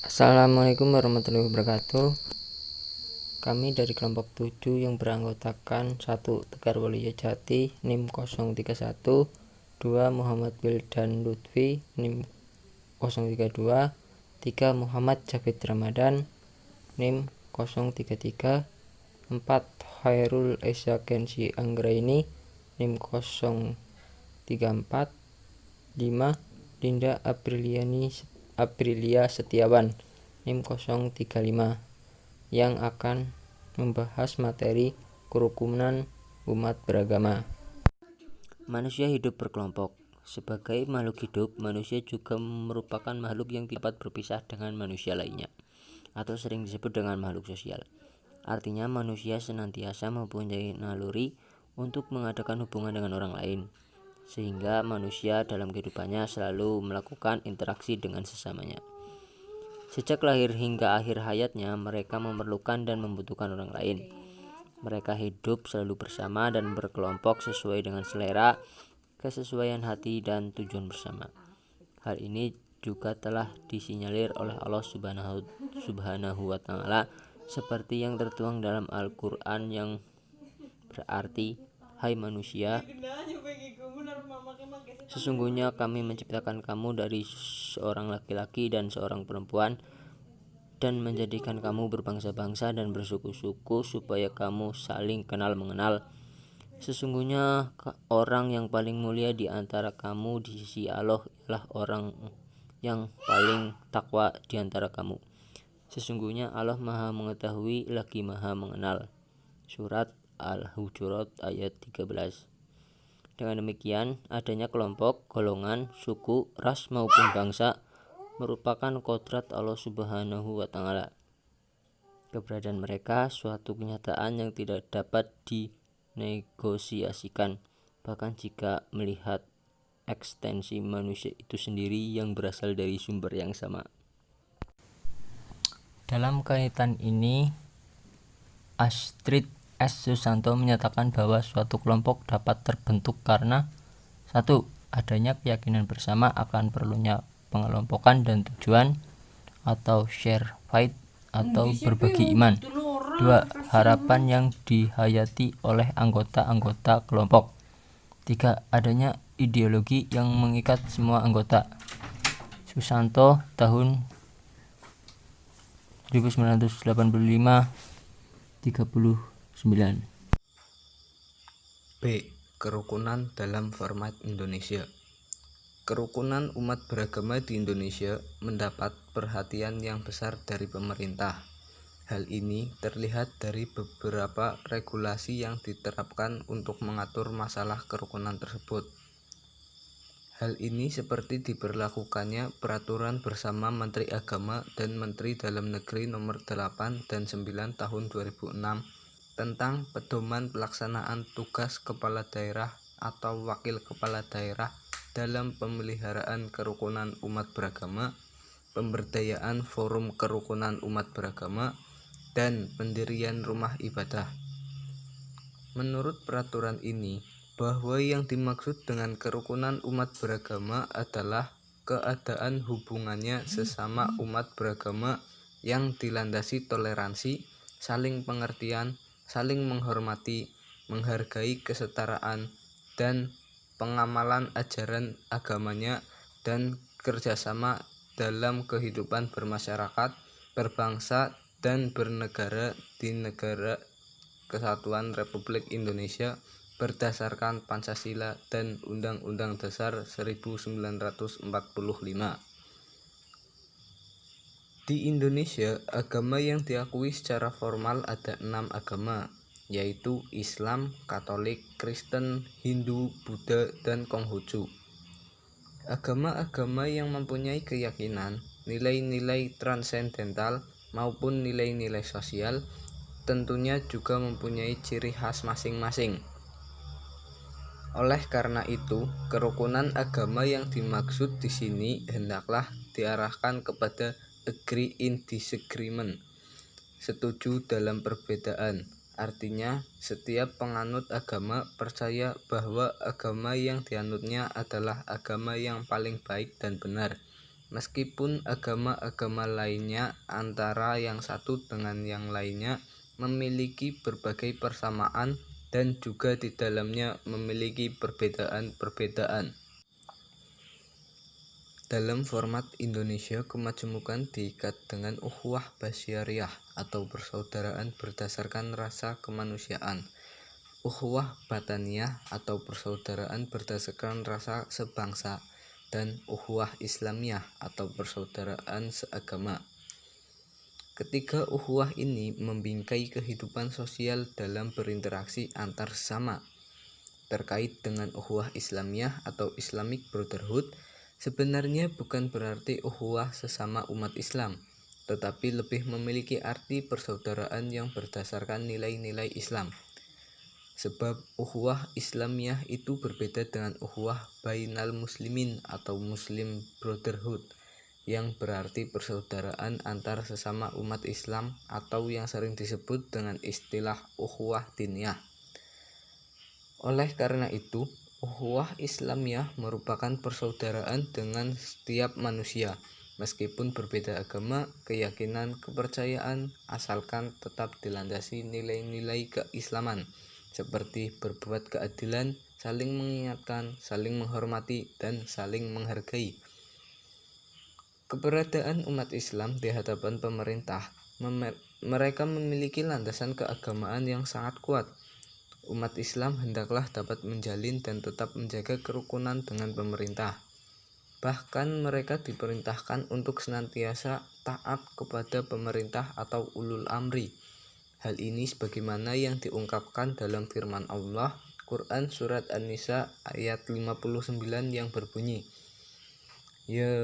Assalamualaikum warahmatullahi wabarakatuh. Kami dari kelompok 7 yang beranggotakan 1. Tegar Waluyo Jati NIM 031, 2. Muhammad Wildan Lutfi NIM 032, 3. Muhammad Jafid Ramadan NIM 033, 4. Khairul Esa Kensi Anggraini NIM 034, 5. Linda Aprilia Setiawan NIM 035 yang akan membahas materi kerukunan umat beragama. Manusia hidup berkelompok. Sebagai makhluk hidup, manusia juga merupakan makhluk yang tidak dapat berpisah dengan manusia lainnya, atau sering disebut dengan makhluk sosial. Artinya manusia senantiasa mempunyai naluri untuk mengadakan hubungan dengan orang lain, sehingga manusia dalam kehidupannya selalu melakukan interaksi dengan sesamanya. Sejak lahir hingga akhir hayatnya, mereka memerlukan dan membutuhkan orang lain. Mereka hidup selalu bersama dan berkelompok sesuai dengan selera, kesesuaian hati, dan tujuan bersama. Hal ini juga telah disinyalir oleh Allah Subhanahu wa Ta'ala seperti yang tertuang dalam Al-Quran, yang berarti, "Hai manusia, sesungguhnya kami menciptakan kamu dari seorang laki-laki dan seorang perempuan, dan menjadikan kamu berbangsa-bangsa dan bersuku-suku supaya kamu saling kenal mengenal. Sesungguhnya orang yang paling mulia di antara kamu di sisi Allah ialah orang yang paling takwa di antara kamu. Sesungguhnya Allah Maha Mengetahui lagi Maha Mengenal." Surat Al-Hujurat ayat 13. Dengan demikian, adanya kelompok, golongan, suku, ras maupun bangsa merupakan kodrat Allah Subhanahu wa Ta'ala. Keberadaan mereka suatu kenyataan yang tidak dapat dinegosiasikan, bahkan jika melihat ekstensi manusia itu sendiri yang berasal dari sumber yang sama. Dalam kaitan ini, Astrid S. Susanto menyatakan bahwa suatu kelompok dapat terbentuk karena 1. Adanya keyakinan bersama akan perlunya pengelompokan dan tujuan, atau share fight atau berbagi iman. 2. Harapan yang dihayati oleh anggota-anggota kelompok. 3. Adanya ideologi yang mengikat semua anggota. Susanto tahun 1985, 39. B. Kerukunan dalam format Indonesia. Kerukunan umat beragama di Indonesia mendapat perhatian yang besar dari pemerintah. Hal ini terlihat dari beberapa regulasi yang diterapkan untuk mengatur masalah kerukunan tersebut. Hal ini seperti diberlakukannya Peraturan Bersama Menteri Agama dan Menteri Dalam Negeri Nomor 8 dan 9 Tahun 2006 tentang pedoman pelaksanaan tugas kepala daerah atau wakil kepala daerah dalam pemeliharaan kerukunan umat beragama, pemberdayaan forum kerukunan umat beragama, dan pendirian rumah ibadah. Menurut peraturan ini, bahwa yang dimaksud dengan kerukunan umat beragama adalah keadaan hubungannya sesama umat beragama yang dilandasi toleransi, saling pengertian, saling menghormati, menghargai kesetaraan, dan pengamalan ajaran agamanya, dan kerjasama dalam kehidupan bermasyarakat, berbangsa, dan bernegara di Negara Kesatuan Republik Indonesia berdasarkan Pancasila dan Undang-Undang Dasar 1945. Di Indonesia, agama yang diakui secara formal ada 6 agama, yaitu Islam, Katolik, Kristen, Hindu, Buddha, dan Konghucu. Agama-agama yang mempunyai keyakinan, nilai-nilai transendental maupun nilai-nilai sosial tentunya juga mempunyai ciri khas masing-masing. Oleh karena itu, kerukunan agama yang dimaksud di sini hendaklah diarahkan kepada agree in disagreement, setuju dalam perbedaan. Artinya, setiap penganut agama percaya bahwa agama yang dianutnya adalah agama yang paling baik dan benar, Meskipun agama-agama lainnya antara yang satu dengan yang lainnya memiliki berbagai persamaan dan juga di dalamnya memiliki perbedaan-perbedaan. Dalam format Indonesia, kemajemukan diikat dengan ukhuwah basyariah atau persaudaraan berdasarkan rasa kemanusiaan, ukhuwah bataniyah atau persaudaraan berdasarkan rasa sebangsa, dan ukhuwah Islamiyah atau persaudaraan seagama. Ketiga ukhuwah ini membingkai kehidupan sosial dalam berinteraksi antar sesama. Terkait dengan ukhuwah Islamiyah atau Islamic Brotherhood, sebenarnya bukan berarti ukhuwah sesama umat Islam, tetapi lebih memiliki arti persaudaraan yang berdasarkan nilai-nilai Islam. Sebab ukhuwah Islamiyah itu berbeda dengan ukhuwah bainal muslimin atau Muslim Brotherhood, yang berarti persaudaraan antar sesama umat Islam atau yang sering disebut dengan istilah ukhuwah diniyah. Oleh karena itu, ukhuwah Islamiyah merupakan persaudaraan dengan setiap manusia, meskipun berbeda agama, keyakinan, kepercayaan, asalkan tetap dilandasi nilai-nilai keislaman, seperti berbuat keadilan, saling mengingatkan, saling menghormati, dan saling menghargai. Keberadaan umat Islam di hadapan pemerintah, mereka memiliki landasan keagamaan yang sangat kuat. Umat Islam hendaklah dapat menjalin dan tetap menjaga kerukunan dengan pemerintah. Bahkan mereka diperintahkan untuk senantiasa taat kepada pemerintah atau ulul amri. Hal ini sebagaimana yang diungkapkan dalam firman Allah, Quran Surat An-Nisa ayat 59 yang berbunyi, Ya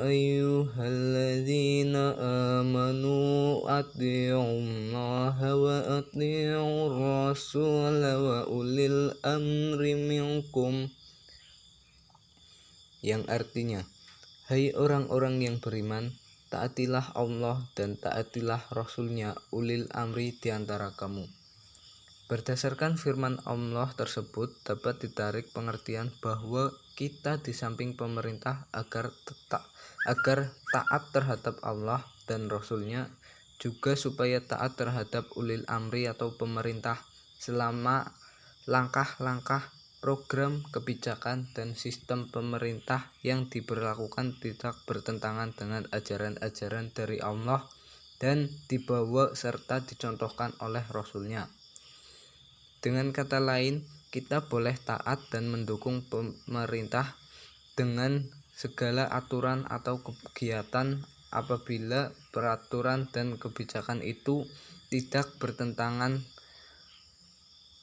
ayyuhalladzina amanu atti'ullaha wa atti'ur rasula wa ulil amri minkum, yang artinya, hai orang-orang yang beriman, taatilah Allah dan taatilah Rasulnya ulil amri di antara kamu. Berdasarkan firman Allah tersebut dapat ditarik pengertian bahwa kita di samping pemerintah agar taat terhadap Allah dan Rasulnya, juga supaya taat terhadap ulil amri atau pemerintah selama langkah-langkah, program, kebijakan, dan sistem pemerintah yang diberlakukan tidak bertentangan dengan ajaran-ajaran dari Allah dan dibawa serta dicontohkan oleh Rasulnya. Dengan kata lain, kita boleh taat dan mendukung pemerintah dengan segala aturan atau kegiatan apabila peraturan dan kebijakan itu tidak bertentangan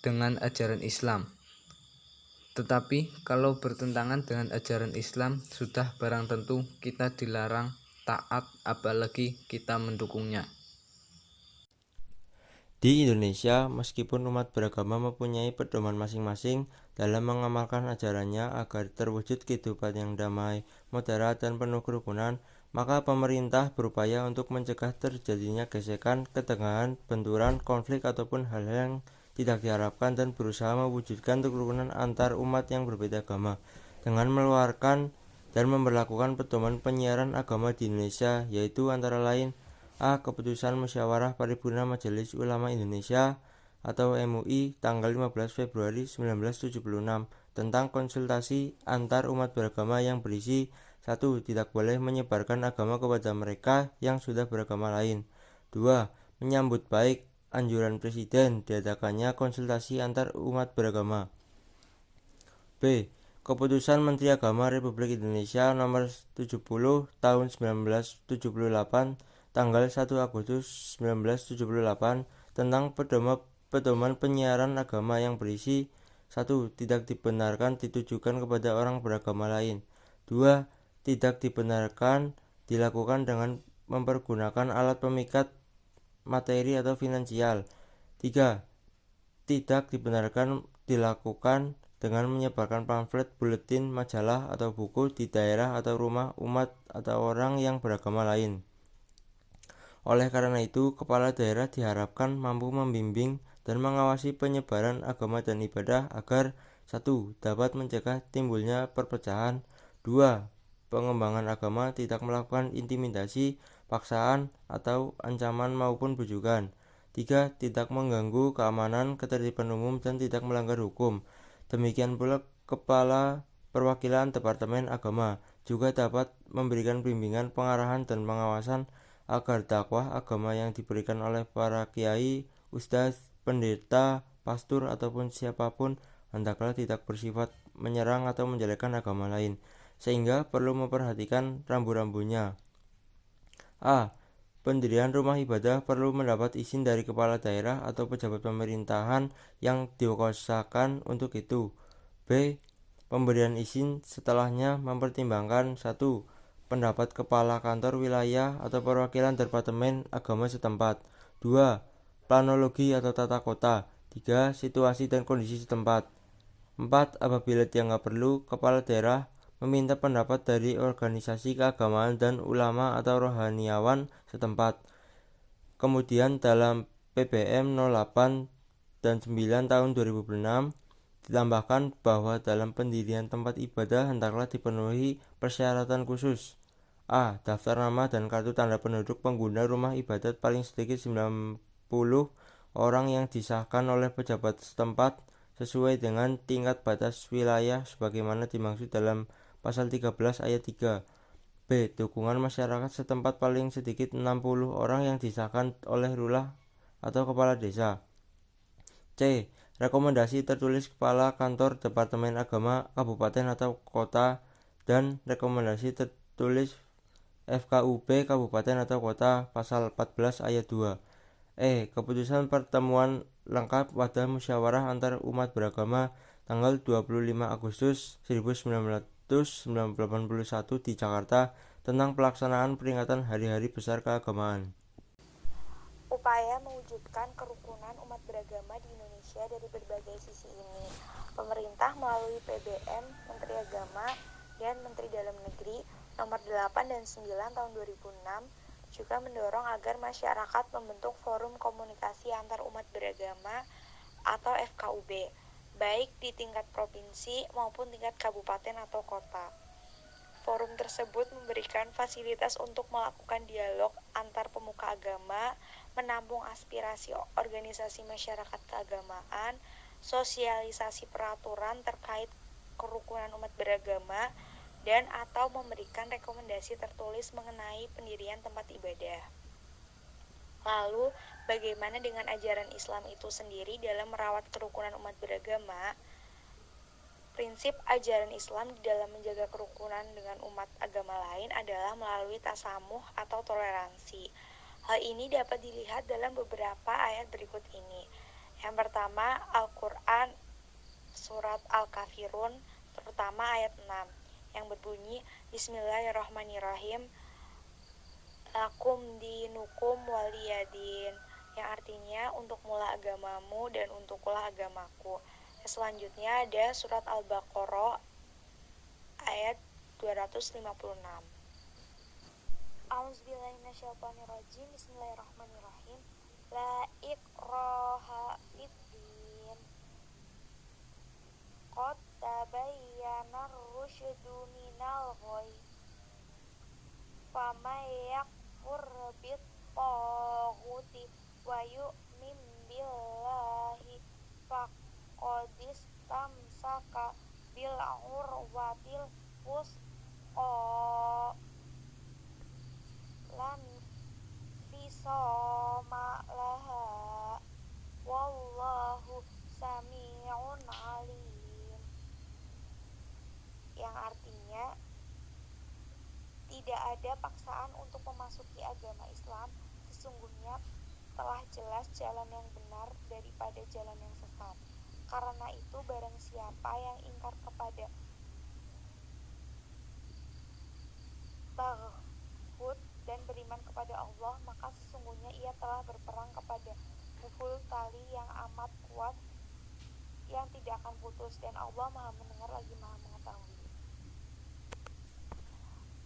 dengan ajaran Islam. Tetapi kalau bertentangan dengan ajaran Islam, sudah barang tentu kita dilarang taat, apalagi kita mendukungnya. Di Indonesia, meskipun umat beragama mempunyai pedoman masing-masing dalam mengamalkan ajarannya agar terwujud kehidupan yang damai, moderat, dan penuh kerukunan, maka pemerintah berupaya untuk mencegah terjadinya gesekan, ketegangan, benturan, konflik, ataupun hal yang tidak diharapkan, dan berusaha mewujudkan kerukunan antar umat yang berbeda agama dengan mengeluarkan dan memberlakukan pedoman penyiaran agama di Indonesia, yaitu antara lain A. Keputusan Musyawarah Paripurna Majelis Ulama Indonesia atau MUI tanggal 15 Februari 1976 tentang konsultasi antar umat beragama yang berisi 1. Tidak boleh menyebarkan agama kepada mereka yang sudah beragama lain. 2. Menyambut baik anjuran Presiden diadakannya konsultasi antar umat beragama. B. Keputusan Menteri Agama Republik Indonesia Nomor 70 Tahun 1978 tanggal 1 Agustus 1978 tentang pedoman penyiaran agama yang berisi 1. Tidak dibenarkan ditujukan kepada orang beragama lain. 2. Tidak dibenarkan dilakukan dengan mempergunakan alat pemikat materi atau finansial. 3. Tidak dibenarkan dilakukan dengan menyebarkan pamflet, buletin, majalah, atau buku di daerah atau rumah umat atau orang yang beragama lain. Oleh karena itu, kepala daerah diharapkan mampu membimbing dan mengawasi penyebaran agama dan ibadah agar 1. Dapat mencegah timbulnya perpecahan, 2. pengembangan agama, tidak melakukan intimidasi, paksaan, atau ancaman maupun bujukan. 3. Tidak mengganggu keamanan, ketertiban umum, dan tidak melanggar hukum. Demikian pula Kepala Perwakilan Departemen Agama juga dapat memberikan bimbingan, pengarahan, dan pengawasan agar dakwah agama yang diberikan oleh para kiai, ustadz, pendeta, pastor, ataupun siapapun hendaklah tidak bersifat menyerang atau menjelekkan agama lain, sehingga perlu memperhatikan rambu-rambunya. A. Pendirian rumah ibadah perlu mendapat izin dari kepala daerah atau pejabat pemerintahan yang dikuasakan untuk itu. B. Pemberian izin setelahnya mempertimbangkan 1. Pendapat kepala kantor wilayah atau perwakilan departemen agama setempat. 2. Planologi atau tata kota. 3. Situasi dan kondisi setempat. 4. Apabila dianggap perlu, kepala daerah meminta pendapat dari organisasi keagamaan dan ulama atau rohaniawan setempat. Kemudian dalam PBM 08 dan 9 tahun 2006 ditambahkan bahwa dalam pendirian tempat ibadah hendaklah dipenuhi persyaratan khusus. A. Daftar nama dan kartu tanda penduduk pengguna rumah ibadat paling sedikit 90 orang yang disahkan oleh pejabat setempat sesuai dengan tingkat batas wilayah sebagaimana dimaksud dalam pasal 13 ayat 3. B. Dukungan masyarakat setempat paling sedikit 60 orang yang disahkan oleh lurah atau kepala desa. C. Rekomendasi tertulis Kepala Kantor Departemen Agama Kabupaten atau Kota dan rekomendasi tertulis FKUP Kabupaten atau Kota pasal 14 ayat 2. Keputusan pertemuan lengkap wadah musyawarah antar umat beragama tanggal 25 Agustus 1981 di Jakarta tentang pelaksanaan peringatan hari-hari besar keagamaan. Upaya mewujudkan kerukunan umat beragama di Indonesia dari berbagai sisi ini. Pemerintah melalui PBM, Menteri Agama, dan Menteri Dalam Negeri nomor 8 dan 9 tahun 2006 juga mendorong agar masyarakat membentuk forum komunikasi antar umat beragama atau FKUB, baik di tingkat provinsi maupun tingkat kabupaten atau kota. Forum tersebut memberikan fasilitas untuk melakukan dialog antar pemuka agama, menampung aspirasi organisasi masyarakat keagamaan, sosialisasi peraturan terkait kerukunan umat beragama, dan atau memberikan rekomendasi tertulis mengenai pendirian tempat ibadah. Lalu, bagaimana dengan ajaran Islam itu sendiri dalam merawat kerukunan umat beragama? Prinsip ajaran Islam di dalam menjaga kerukunan dengan umat agama lain adalah melalui tasamuh atau toleransi. Hal ini dapat dilihat dalam beberapa ayat berikut ini. Yang pertama, Al-Quran Surat Al-Kafirun, terutama ayat 6, yang berbunyi, Bismillahirrahmanirrahim, Lakum dinukum waliyadin, yang artinya untuk mula agamamu dan untuklah agamaku. Selanjutnya ada surat Al-Baqarah ayat 256. A'udzubillahiminasyaitonirrajim. Bismillahirrahmanirrahim. La ikraha fiddin. Qad tabayyana ar-rusydu minal ghayy. Famay yakfur bit-taghuti wa yu'min billahi faqadis tamsaka bil urwatil wusqa lam fisama laha wallahu sami'un alim, yang artinya tidak ada paksaan untuk memasuki agama Islam, sesungguhnya telah jelas jalan yang benar daripada jalan yang sesat. Karena itu barang siapa yang ingkar kepada taghut dan beriman kepada Allah, maka sesungguhnya ia telah berperang kepada pukul tali yang amat kuat yang tidak akan putus, dan Allah Maha mendengar lagi Maha mengetahui.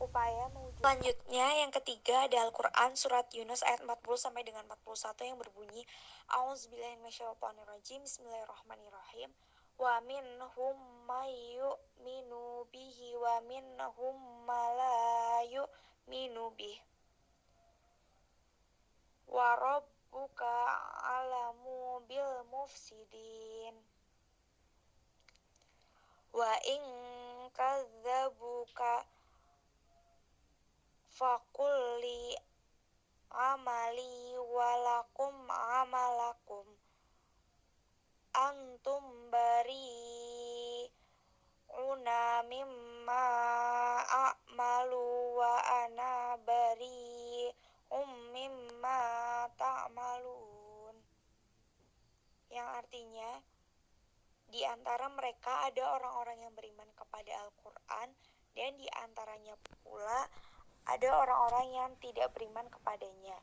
Upaya mewujudkan. Selanjutnya yang ketiga ada Al-Quran surat Yunus ayat 40 sampai dengan 41 yang berbunyi, A'udzubillahi minasyaitonirrajim. Bismillahirrahmanirrahim. wa minhum may yu'minu bihi wa minhum ma la yu'minu bihi wa rabbuka alamu bil mufsidin wa in kadzabuka faqul li amali walakum amalakum antum bari'una mimma a'malu wa ana bari'um mimma ta'malun, yang artinya di antara mereka ada orang-orang yang beriman kepada Al-Quran dan di antaranya pula ada orang-orang yang tidak beriman kepadanya.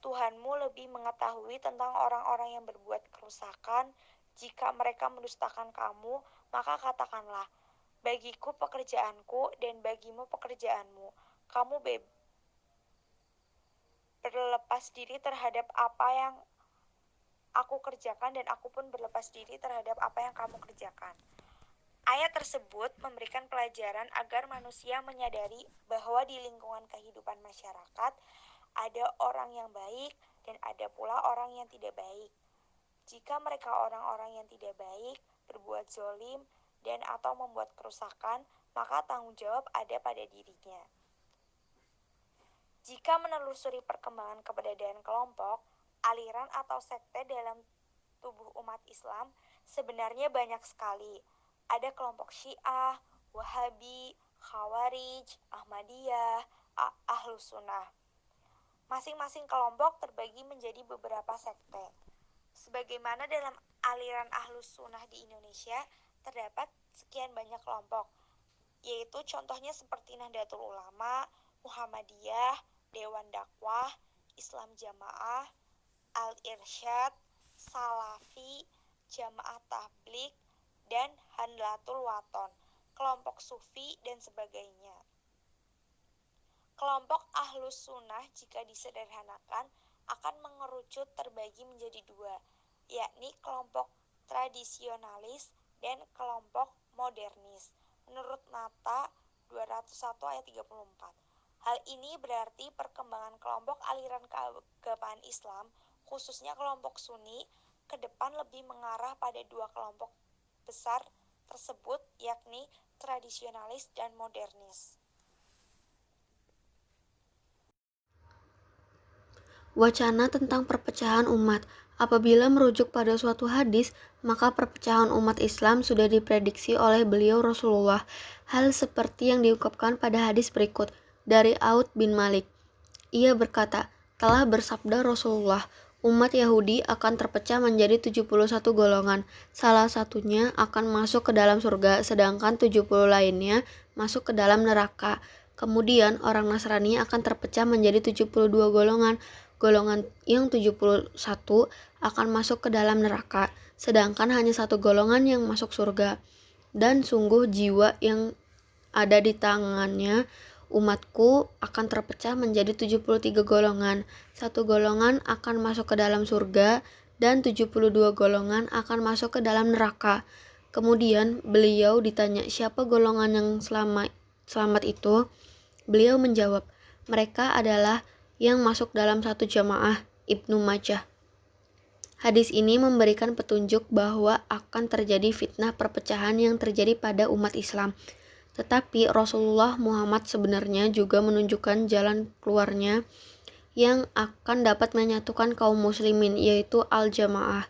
Tuhanmu lebih mengetahui tentang orang-orang yang berbuat kerusakan. Jika mereka mendustakan kamu, maka katakanlah, bagiku pekerjaanku dan bagimu pekerjaanmu. Kamu berlepas diri terhadap apa yang aku kerjakan dan aku pun berlepas diri terhadap apa yang kamu kerjakan. Ayat tersebut memberikan pelajaran agar manusia menyadari bahwa di lingkungan kehidupan masyarakat ada orang yang baik dan ada pula orang yang tidak baik. Jika mereka orang-orang yang tidak baik, berbuat zolim dan atau membuat kerusakan, maka tanggung jawab ada pada dirinya. Jika menelusuri perkembangan keberadaan kelompok, aliran atau sekte dalam tubuh umat Islam sebenarnya banyak sekali. Ada kelompok Syiah, Wahabi, Khawarij, Ahmadiyah, Ahlus Sunnah. Masing-masing kelompok terbagi menjadi beberapa sekte. Sebagaimana dalam aliran Ahlus Sunnah di Indonesia, terdapat sekian banyak kelompok, yaitu contohnya seperti Nahdlatul Ulama, Muhammadiyah, Dewan Dakwah, Islam Jamaah, Al-Irsyad, Salafi, Jamaah Tabligh, dan Handlatul Waton, kelompok Sufi, dan sebagainya. Kelompok Ahlus Sunnah jika disederhanakan akan mengerucut terbagi menjadi dua, yakni kelompok tradisionalis dan kelompok modernis, menurut Nata 201 ayat 34. Hal ini berarti perkembangan kelompok aliran keagamaan Islam, khususnya kelompok Sunni, ke depan lebih mengarah pada dua kelompok besar tersebut, yakni tradisionalis dan modernis. Wacana tentang perpecahan umat. Apabila merujuk pada suatu hadis, maka perpecahan umat Islam sudah diprediksi oleh beliau Rasulullah. Hal seperti yang diungkapkan pada hadis berikut dari Auf bin Malik. Ia berkata, telah bersabda Rasulullah, umat Yahudi akan terpecah menjadi 71 golongan. Salah satunya akan masuk ke dalam surga, sedangkan 70 lainnya masuk ke dalam neraka. Kemudian orang Nasrani akan terpecah menjadi 72 golongan. Golongan yang 71 akan masuk ke dalam neraka, sedangkan hanya satu golongan yang masuk surga. Dan sungguh jiwa yang ada di tangannya umatku akan terpecah menjadi 73 golongan. Satu golongan akan masuk ke dalam surga dan 72 golongan akan masuk ke dalam neraka. Kemudian beliau ditanya siapa golongan yang selamat itu. Beliau menjawab, mereka adalah yang masuk dalam satu jamaah. Ibnu Majah. Hadis ini memberikan petunjuk bahwa akan terjadi fitnah perpecahan yang terjadi pada umat Islam. Tetapi Rasulullah Muhammad sebenarnya juga menunjukkan jalan keluarnya yang akan dapat menyatukan kaum muslimin, yaitu al-jamaah.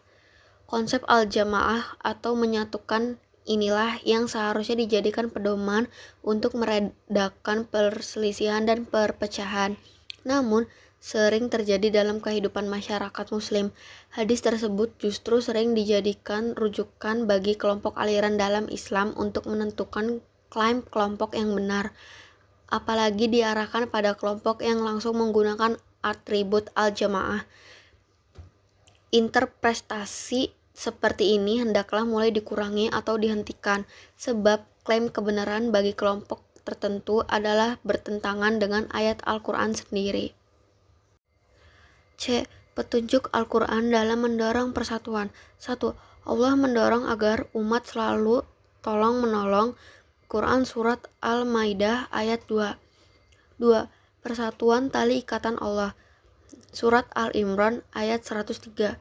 Konsep al-jamaah atau menyatukan inilah yang seharusnya dijadikan pedoman untuk meredakan perselisihan dan perpecahan. Namun, sering terjadi dalam kehidupan masyarakat muslim. Hadis tersebut justru sering dijadikan rujukan bagi kelompok aliran dalam Islam untuk menentukan klaim kelompok yang benar, apalagi diarahkan pada kelompok yang langsung menggunakan atribut al-jamaah. Interpretasi seperti ini hendaklah mulai dikurangi atau dihentikan, sebab klaim kebenaran bagi kelompok tertentu adalah bertentangan dengan ayat Al-Quran sendiri. C. Petunjuk Al-Quran dalam mendorong persatuan. 1. Allah mendorong agar umat selalu tolong-menolong. Quran Surat Al-Maidah ayat 2. 2. Persatuan tali ikatan Allah. Surat Al-Imran ayat 103.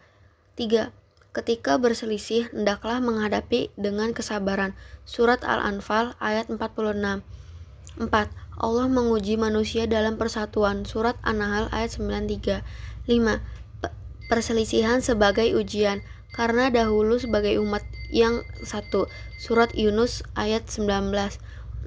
3. Ketika berselisih, hendaklah menghadapi dengan kesabaran. Surat Al-Anfal ayat 46. 4. Allah menguji manusia dalam persatuan. Surat An-Nahl ayat 93. 5. Perselisihan sebagai ujian. Karena dahulu sebagai umat yang satu. Surat Yunus ayat 19.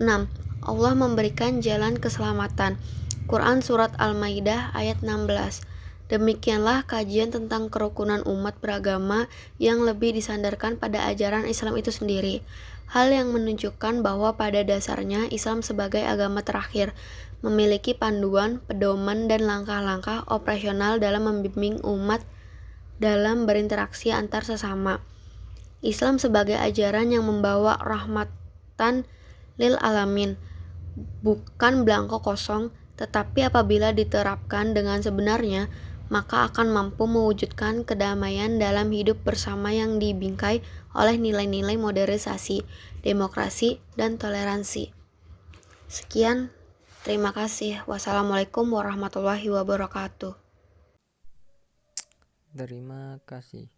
6. Allah memberikan jalan keselamatan. Quran Surat Al-Maidah ayat 16. Demikianlah kajian tentang kerukunan umat beragama yang lebih disandarkan pada ajaran Islam itu sendiri. Hal yang menunjukkan bahwa pada dasarnya Islam sebagai agama terakhir memiliki panduan, pedoman, dan langkah-langkah operasional dalam membimbing umat dalam berinteraksi antar sesama. Islam sebagai ajaran yang membawa rahmatan lil alamin, bukan belangko kosong, tetapi apabila diterapkan dengan sebenarnya, maka akan mampu mewujudkan kedamaian dalam hidup bersama yang dibingkai oleh nilai-nilai modernisasi, demokrasi, dan toleransi. Sekian, terima kasih. Wassalamualaikum warahmatullahi wabarakatuh. Terima kasih.